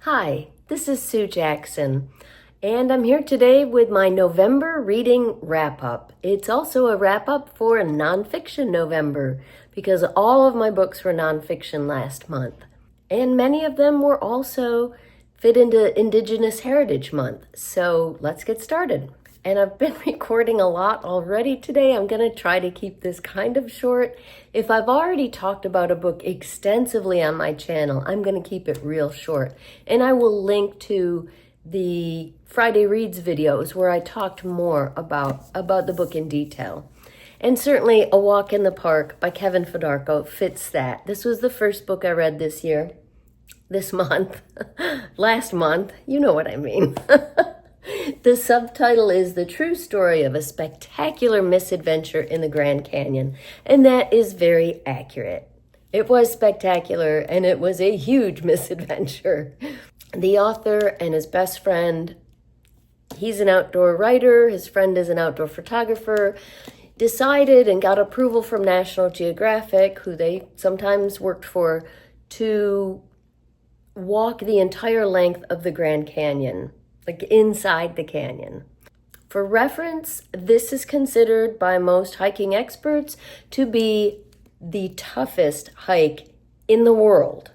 Hi, this is Sue Jackson, and I'm here today with my November reading wrap-up. It's also a wrap-up for Nonfiction November, because all of my books were nonfiction last month, and many of them were also fit into Indigenous Heritage Month. So let's get started. And I've been recording a lot already today. I'm going to try to keep this kind of short. If I've already talked about a book extensively on my channel, I'm going to keep it real short. And I will link to the Friday Reads videos where I talked more about the book in detail. And certainly A Walk in the Park by Kevin Fedarko fits that. This was the first book I read this month, last month, you know what I mean. The subtitle is The True Story of a Spectacular Misadventure in the Grand Canyon, and that is very accurate. It was spectacular, and it was a huge misadventure. The author and his best friend, he's an outdoor writer, his friend is an outdoor photographer, decided and got approval from National Geographic, who they sometimes worked for, to walk the entire length of the Grand Canyon, like inside the canyon. For reference, this is considered by most hiking experts to be the toughest hike in the world.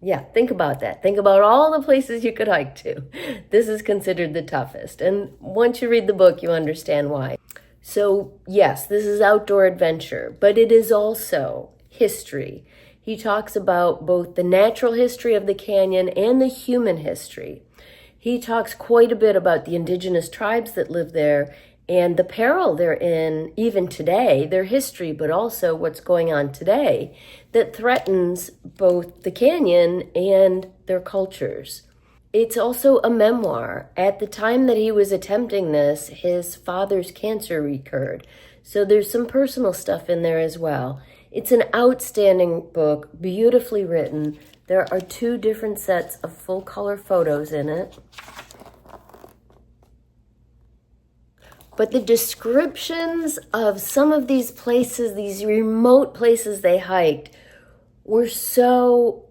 Yeah, think about that. Think about all the places you could hike to. This is considered the toughest. And once you read the book, you understand why. So yes, this is outdoor adventure, but it is also history. He talks about both the natural history of the canyon and the human history. He talks quite a bit about the indigenous tribes that live there and the peril they're in even today, their history, but also what's going on today that threatens both the canyon and their cultures. It's also a memoir. At the time that he was attempting this, his father's cancer recurred. So there's some personal stuff in there as well. It's an outstanding book, beautifully written. There are 2 different sets of full color photos in it. But the descriptions of some of these places, these remote places they hiked, were so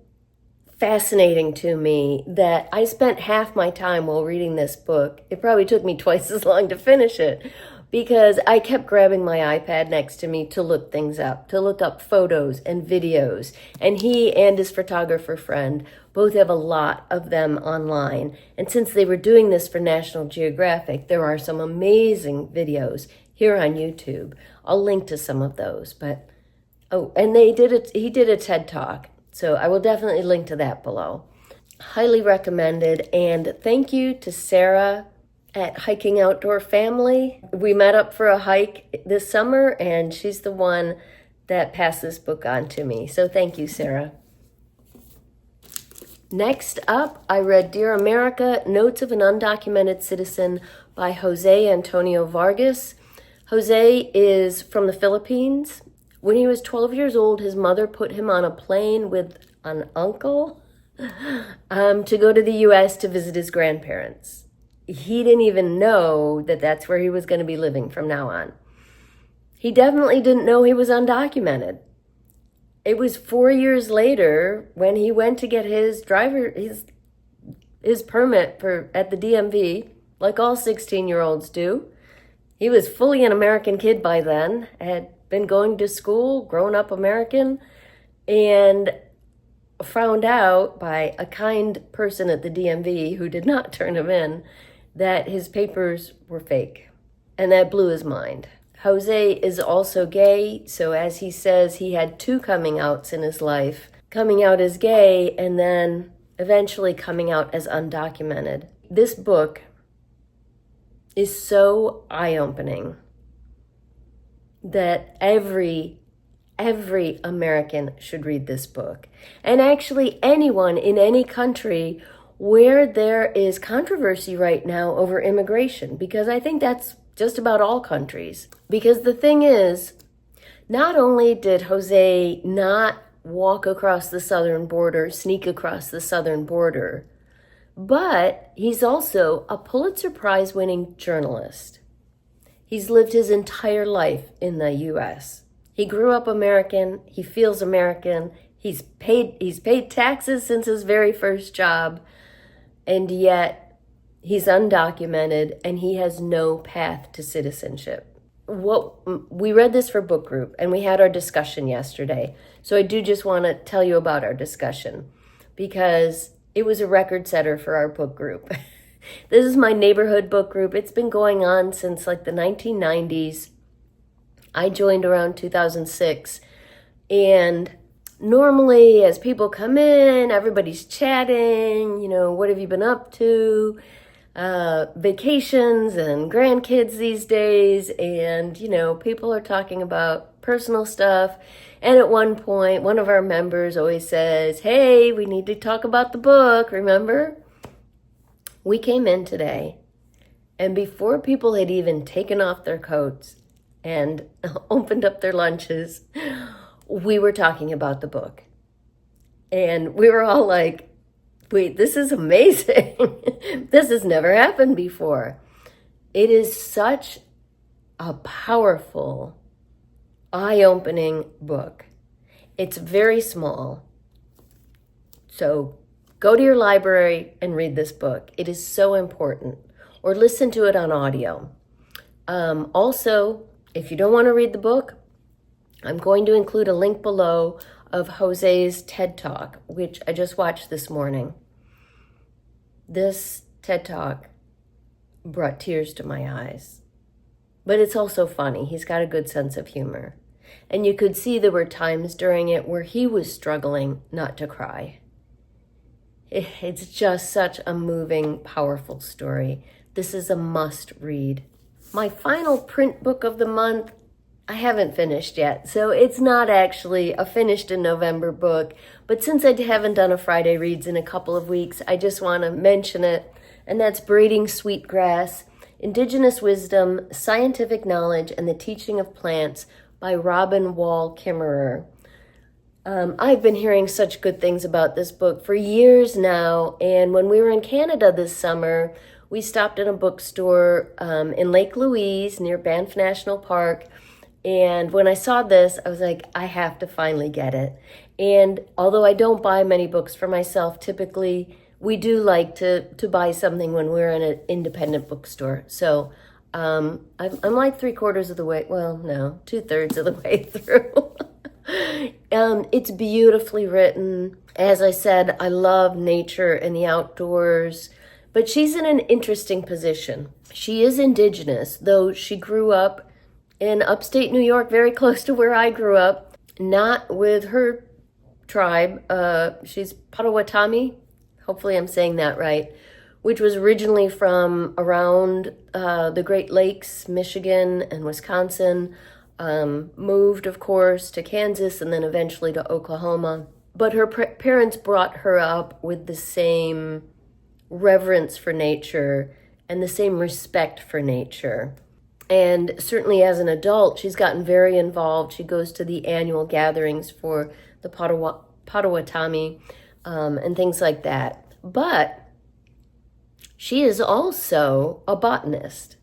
fascinating to me that I spent half my time while reading this book. It probably took me twice as long to finish it, because I kept grabbing my iPad next to me to look things up, to look up photos and videos. And he and his photographer friend both have a lot of them online. And since they were doing this for National Geographic, there are some amazing videos here on YouTube. I'll link to some of those. But and he did a TED Talk. So I will definitely link to that below. Highly recommended. And thank you to Sarah at Hiking Outdoor Family. We met up for a hike this summer, and she's the one that passed this book on to me. So thank you, Sarah. Next up, I read Dear America, Notes of an Undocumented Citizen by Jose Antonio Vargas. Jose is from the Philippines. When he was 12 years old, his mother put him on a plane with an uncle to go to the U.S. to visit his grandparents. He didn't even know that that's where he was going to be living from now on. He definitely didn't know he was undocumented. It was 4 years later when he went to get his permit at the DMV, like all 16-year-olds do. He was fully an American kid by then, had been going to school, grown up American, and found out by a kind person at the DMV who did not turn him in that his papers were fake, and that blew his mind. Jose is also gay, so as he says, he had 2 coming outs in his life, coming out as gay and then eventually coming out as undocumented. This book is so eye-opening that every American should read this book. And actually anyone in any country where there is controversy right now over immigration, because I think that's just about all countries. Because the thing is, not only did Jose not walk across the southern border, sneak across the southern border, but he's also a Pulitzer Prize winning journalist. He's lived his entire life in the U.S. He grew up American, he feels American, He's paid taxes since his very first job, and yet he's undocumented and he has no path to citizenship. We read this for book group and we had our discussion yesterday. So I do just want to tell you about our discussion because it was a record setter for our book group. This is my neighborhood book group. It's been going on since like the 1990s. I joined around 2006, and normally as people come in, everybody's chatting, what have you been up to? Vacations and grandkids these days, and people are talking about personal stuff. And at one point, one of our members always says, hey, we need to talk about the book, remember? We came in today, and before people had even taken off their coats and opened up their lunches, we were talking about the book. And we were all like, wait, this is amazing. This has never happened before. It is such a powerful, eye-opening book. It's very small. So go to your library and read this book. It is so important. Or listen to it on audio. Also, if you don't want to read the book, I'm going to include a link below of Jose's TED Talk, which I just watched this morning. This TED Talk brought tears to my eyes. But it's also funny. He's got a good sense of humor. And you could see there were times during it where he was struggling not to cry. It's just such a moving, powerful story. This is a must read. My final print book of the month, I haven't finished yet, so it's not actually a finished in November book, but since I haven't done a Friday Reads in a couple of weeks, I just want to mention it, and that's Braiding Sweetgrass, Indigenous Wisdom, Scientific Knowledge, and the Teaching of Plants by Robin Wall Kimmerer. I've been hearing such good things about this book for years now, and when we were in Canada this summer, we stopped at a bookstore in Lake Louise near Banff National Park. And when I saw this, I was like, I have to finally get it. And although I don't buy many books for myself, typically we do like to buy something when we're in an independent bookstore. So I'm like 3/4 of the way, well, no, 2/3 of the way through. It's beautifully written. As I said, I love nature and the outdoors. But she's in an interesting position. She is Indigenous, though she grew up in upstate New York, very close to where I grew up, not with her tribe. She's Potawatomi, hopefully I'm saying that right, which was originally from around the Great Lakes, Michigan and Wisconsin, moved, of course, to Kansas and then eventually to Oklahoma. But her parents brought her up with the same reverence for nature and the same respect for nature. And certainly as an adult, she's gotten very involved. She goes to the annual gatherings for the Potawatomi and things like that. But she is also a botanist.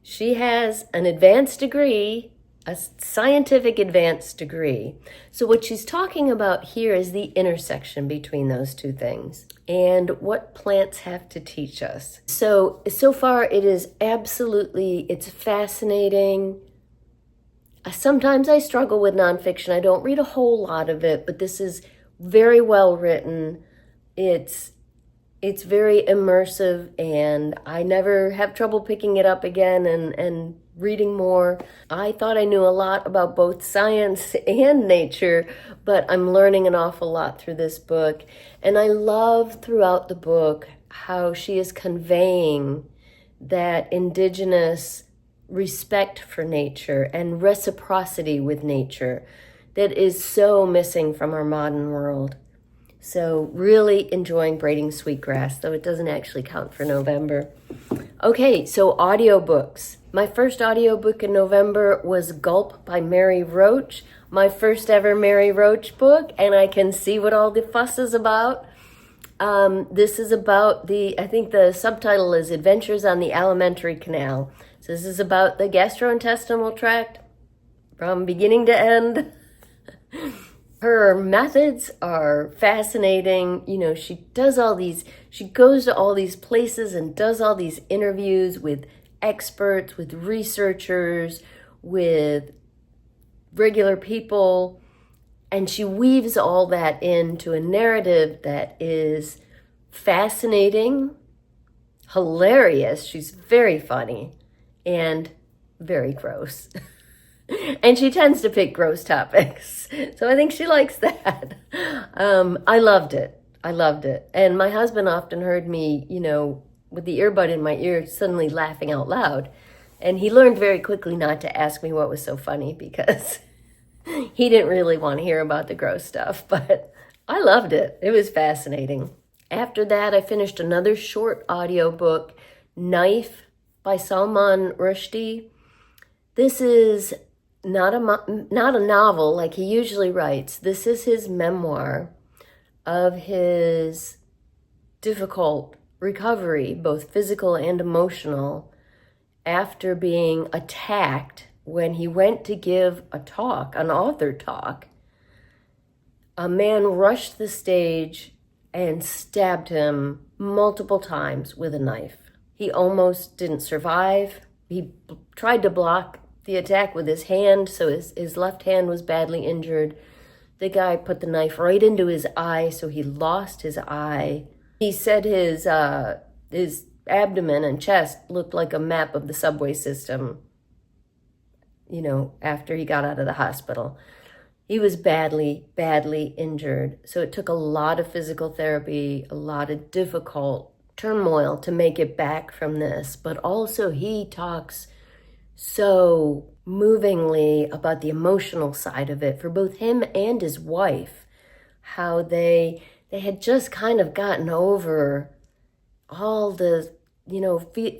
She has an advanced degree, a scientific advanced degree. So what she's talking about here is the intersection between those two things and what plants have to teach us. So far it is it's fascinating. Sometimes I struggle with nonfiction. I don't read a whole lot of it, but this is very well written. It's very immersive, and I never have trouble picking it up again and reading more. I thought I knew a lot about both science and nature, but I'm learning an awful lot through this book. And I love throughout the book how she is conveying that Indigenous respect for nature and reciprocity with nature that is so missing from our modern world. So really enjoying Braiding Sweetgrass, though it doesn't actually count for November. Okay, so audiobooks. My first audiobook in November was Gulp by Mary Roach, my first ever Mary Roach book, and I can see what all the fuss is about. This is about I think the subtitle is Adventures on the Alimentary Canal. So this is about the gastrointestinal tract from beginning to end. Her methods are fascinating. She goes to all these places and does all these interviews with experts, with researchers, with regular people, and she weaves all that into a narrative that is fascinating, hilarious. She's very funny and very gross. And she tends to pick gross topics. So I think she likes that. I loved it. I loved it. And my husband often heard me, with the earbud in my ear, suddenly laughing out loud. And he learned very quickly not to ask me what was so funny because he didn't really want to hear about the gross stuff. But I loved it. It was fascinating. After that, I finished another short audiobook, Knife by Salman Rushdie. This is not a novel like he usually writes. This is his memoir of his difficult recovery, both physical and emotional, after being attacked when he went to give a talk, an author talk. A man rushed the stage and stabbed him multiple times with a knife. He almost didn't survive. He tried to block the attack with his hand, so his left hand was badly injured. The guy put the knife right into his eye, so he lost his eye. He said his abdomen and chest looked like a map of the subway system, after he got out of the hospital. He was badly, badly injured. So it took a lot of physical therapy, a lot of difficult turmoil to make it back from this. But also he talks so movingly about the emotional side of it for both him and his wife, how they had just kind of gotten over all the,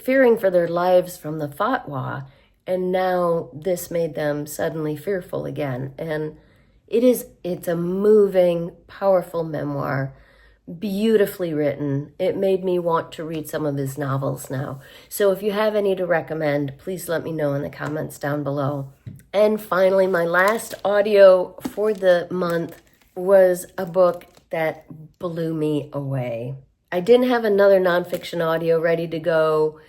fearing for their lives from the fatwa. And now this made them suddenly fearful again. And it's a moving, powerful memoir, beautifully written. It made me want to read some of his novels now. So if you have any to recommend, please let me know in the comments down below. And finally, my last audio for the month was a book that blew me away. I didn't have another nonfiction audio ready to go.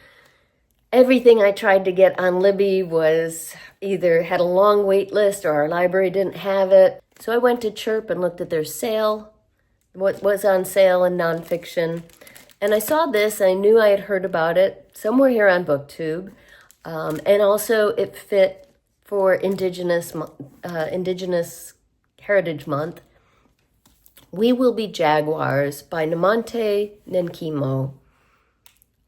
Everything I tried to get on Libby was either had a long wait list or our library didn't have it. So I went to Chirp and looked at their sale, what was on sale in nonfiction. And I saw this, I knew I had heard about it somewhere here on BookTube. And also it fit for Indigenous Heritage Month. We Will Be Jaguars by Namonte Nenkimo.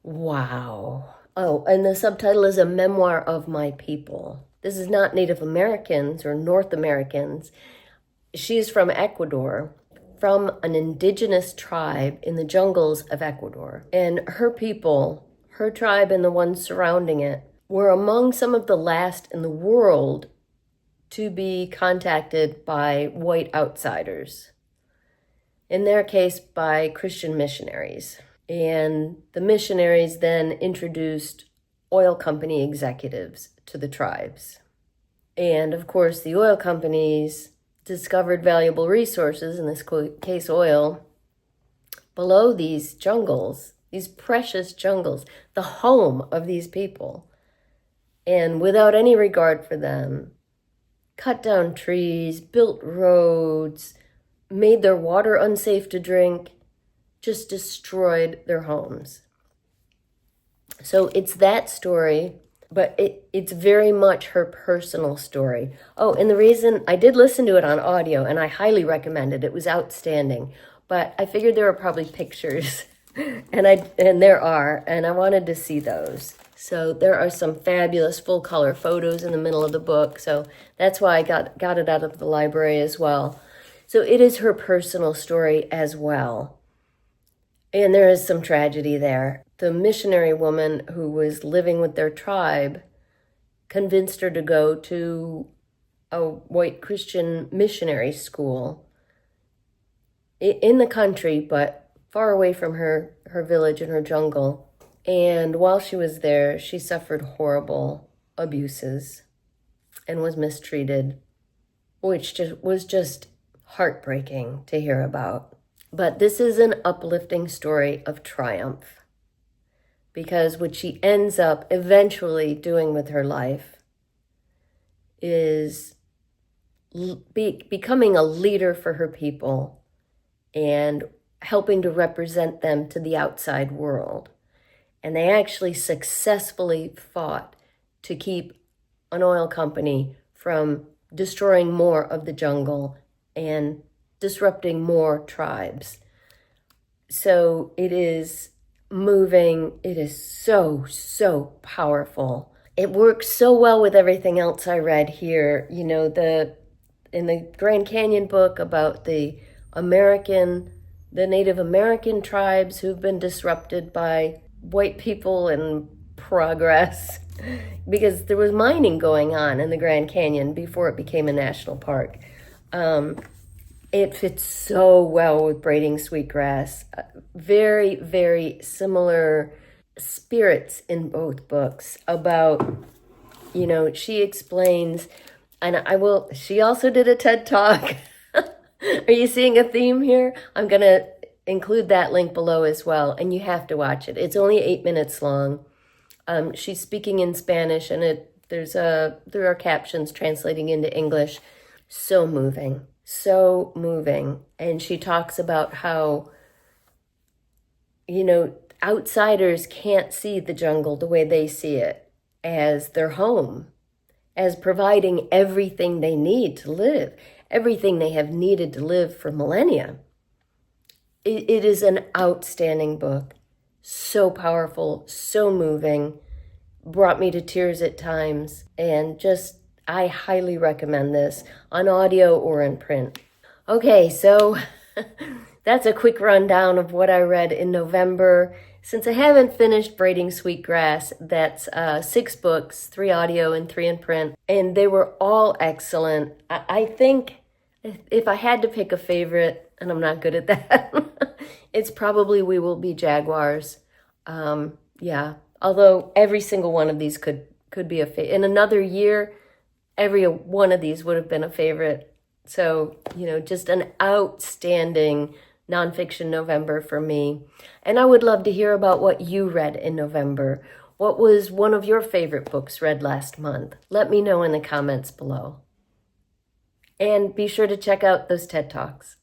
Wow. Oh, and the subtitle is A Memoir of My People. This is not Native Americans or North Americans. She's from Ecuador, from an indigenous tribe in the jungles of Ecuador. And her people, her tribe and the ones surrounding it, were among some of the last in the world to be contacted by white outsiders. In their case, by Christian missionaries. And the missionaries then introduced oil company executives to the tribes. And of course, the oil companies discovered valuable resources, in this case oil, below these jungles, these precious jungles, the home of these people. And without any regard for them, cut down trees, built roads, made their water unsafe to drink, just destroyed their homes. So it's that story, but it's very much her personal story. Oh, and the reason I did listen to it on audio, and I highly recommend it. It was outstanding. But I figured there were probably pictures, and there are, and I wanted to see those. So there are some fabulous full color photos in the middle of the book. So that's why I got it out of the library as well. So it is her personal story as well. And there is some tragedy there. The missionary woman who was living with their tribe convinced her to go to a white Christian missionary school in the country, but far away from her village and her jungle. And while she was there, she suffered horrible abuses and was mistreated, which was just heartbreaking to hear about. But this is an uplifting story of triumph, because what she ends up eventually doing with her life is becoming a leader for her people and helping to represent them to the outside world. And they actually successfully fought to keep an oil company from destroying more of the jungle and disrupting more tribes. So it is moving. It is so, so powerful. It works so well with everything else I read here. You know, in the Grand Canyon book about the Native American tribes who've been disrupted by white people and progress, because there was mining going on in the Grand Canyon before it became a national park. It fits so well with Braiding Sweetgrass. Very, very similar spirits in both books about, you know, she explains, and she also did a TED Talk. Are you seeing a theme here? I'm going to include that link below as well, and you have to watch it. It's only 8 minutes long. She's speaking in Spanish, and there are captions translating into English. So moving, so moving. And she talks about how, you know, outsiders can't see the jungle the way they see it, as their home, as providing everything they need to live, everything they have needed to live for millennia. It is an outstanding book. So powerful, so moving, brought me to tears at times, and I highly recommend this on audio or in print. Okay, so that's a quick rundown of what I read in November. Since I haven't finished Braiding Sweetgrass, that's 6 books, 3 audio and 3 in print, and they were all excellent. I think if I had to pick a favorite, and I'm not good at that, it's probably We Will Be Jaguars. Yeah, although every single one of these could be a favorite. In another year, every one of these would have been a favorite. So, you know, just an outstanding nonfiction November for me. And I would love to hear about what you read in November. What was one of your favorite books read last month? Let me know in the comments below. And be sure to check out those TED Talks.